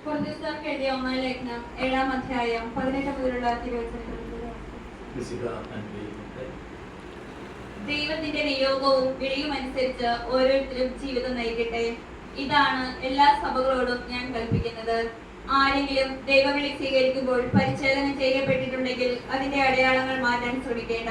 കൊരിന്ത്യർക്ക് എഴുതിയ ഒന്നാം ലേഖനം 7-ാം അധ്യായം 18 മുതലുള്ള തിരുവചനങ്ങൾ. ദൈവത്തിന്റെ നിയോഗവും വിളിയും അനുസരിച്ച് ഓരോരുത്തരും ജീവിതം നയിക്കട്ടെ. ഇതാണ് എല്ലാ സഭകളോടും ഞാൻ കൽപ്പിക്കുന്നത്. ആരെങ്കിലും ദൈവവിളി സ്വീകരിക്കുമ്പോൾ പരിച്ഛേദന ചെയ്യപ്പെട്ടിട്ടുണ്ടെങ്കിൽ അതിന്റെ അടയാളങ്ങൾ മാറ്റാൻ ശ്രമിക്കേണ്ട.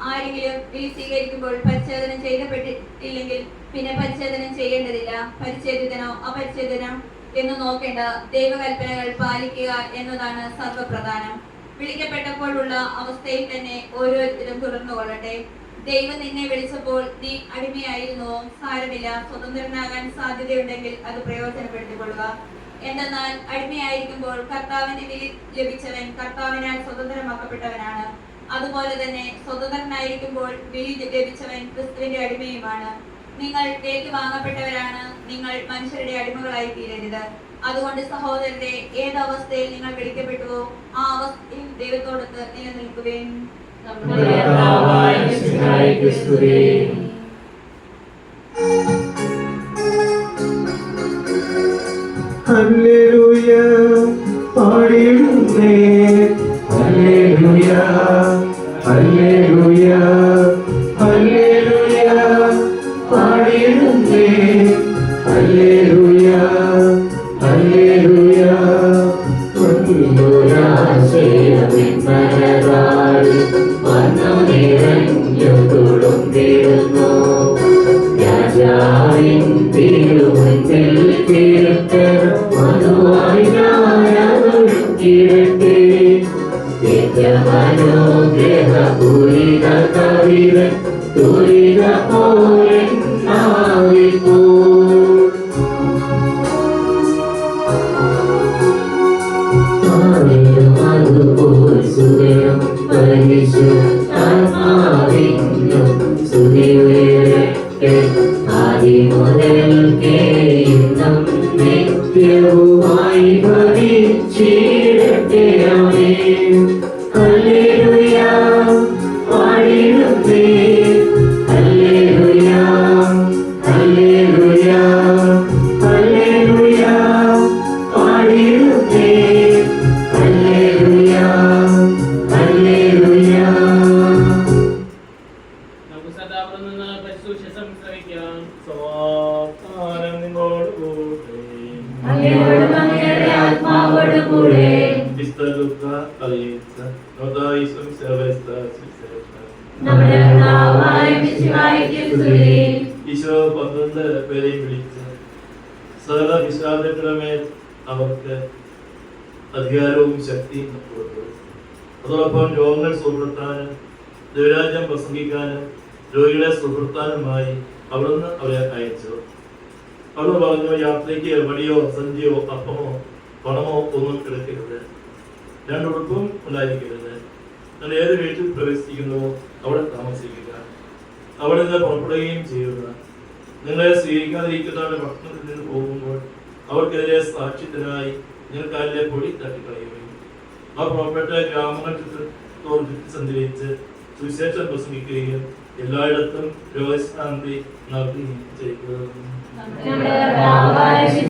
ആരെങ്കിലും വിളി സ്വീകരിക്കുമ്പോൾ പരിച്ഛേദന ചെയ്യപ്പെട്ടിട്ടില്ലെങ്കിൽ പിന്നെ പരിച്ഛേദനം ചെയ്യേണ്ടതില്ല. പരിച്ഛേദിതനോ അപരിച്ഛേദനോ എന്ന് നോക്കേണ്ട, ദൈവകൽപ്പനകൾ പാലിക്കുക എന്നതാണ് സർവപ്രധാനം. വിളിക്കപ്പെട്ടപ്പോഴുള്ള അവസ്ഥയിൽ തന്നെ ഓരോരുത്തരും തുടർന്നുകൊള്ളട്ടെ. ദൈവം നിന്നെ വിളിച്ചപ്പോൾ നീ അടിമയായിരുന്നുവോ? സാരമില്ല, സ്വതന്ത്രനാകാൻ സാധ്യതയുണ്ടെങ്കിൽ അത് പ്രയോജനപ്പെടുത്തിക്കൊള്ളുക. എന്തെന്നാൽ അടിമയായിരിക്കുമ്പോൾ കർത്താവിന്റെ വിളി ലഭിച്ചവൻ കർത്താവിനാൽ സ്വതന്ത്രമാക്കപ്പെട്ടവനാണ്. അതുപോലെ തന്നെ സ്വതന്ത്രനായിരിക്കുമ്പോൾ വിളി ലഭിച്ചവൻ ക്രിസ്തുവിന്റെ അടിമയുമാണ്. നിങ്ങൾ വിലയ്ക്ക് വാങ്ങപ്പെട്ടവരാണ്. നിങ്ങൾ മനുഷ്യരുടെ അടിമകളായി തീരരുത്. അതുകൊണ്ട് സഹോദരരെ, ഏതവസ്ഥയിൽ നിങ്ങൾ വിളിക്കപ്പെട്ടുവോ ആ അവസ്ഥയിൽ ദൈവത്തോടൊത്ത് നിലനിൽക്കുകയും ഹല്ലേലൂയ പാടിയിടുന്നേ, ഹല്ലേലൂയ ഹല്ലേലൂയ ഹല്ലേലൂയ പാടിയിടുന്നേ, ഹല്ലേലൂയ ഹല്ലേലൂയ. രാജാവിൻ തിരുമുൻപിൽ മനോഗ്രഹപൂരിത കവിത തുരിത പോരൻ ആവിപ്പോ അതുപോൽ സുഖം പരിശുദ്ധാത്മാവിനും സ്തുതിയുയരട്ടെ. ആദിമുതൽ കേന്നും നിത്യവുമായി ഭവിച്ചിടട്ടെ. ആമേൻ. ഹല്ലേലൂയ പാടിയിടുന്നേ, ഹല്ലേലൂയ ഹല്ലേലൂയ ഹല്ലേലൂയ പാടിയിടുന്നേ, ഹല്ലേലൂയ ഹല്ലേലൂയ. നമുക്ക് സദാപുരം നിന്ന് പരിശുദ്ധം ശ്രവിക്കാം. സമാധാനം നിങ്ങളോടുകൂടെ. ആത്മാവോടുകൂടെ. ഈശോ 12 പേരെയും വിളിച്ച് സകല വിശ്വാസങ്ങളുമേൽ അവർക്ക് അധികാരവും ശക്തിയും കൊടുത്തു. അതോടൊപ്പം രോഗങ്ങൾ സുഹൃത്താനും ദൈവരാജ്യം പ്രസംഗിക്കാനും രോഗികളെ സുഹൃത്താനുമായി അവിടുന്ന് അവരെ അയച്ചു. അവിടുന്ന് പറഞ്ഞു, യാത്രയ്ക്ക് വടിയോ സഞ്ചിയോ അപ്പമോ പണമോ ഒന്നും എടുക്കരുത്. 2 ഉടുപ്പും ഉണ്ടായിരിക്കരുത്. നിങ്ങൾ ഏത് വീട്ടിൽ പ്രവേശിക്കുന്നുവോ അവിടെ താമസിക്കുക. അവിടെ നിന്ന് പുറപ്പെടുകയും ചെയ്യുക. നിങ്ങളെ സ്വീകരിക്കാതിരിക്കുന്നവരുടെ ഭക്ഷണത്തിൽ നിന്ന് പോകുമ്പോൾ അവർക്കെതിരെ സാക്ഷ്യത്തിനായി നിങ്ങൾ കാലിലെ പൊടി തട്ടിക്കളയുകയും ആ പുറപ്പെട്ട ഗ്രാമങ്ങൾ ചുറ്റി സഞ്ചരിച്ച് സുവിശേഷം പ്രസംഗിക്കുകയും എല്ലായിടത്തും രോഗശാന്തി നൽകുകയും ചെയ്യുക.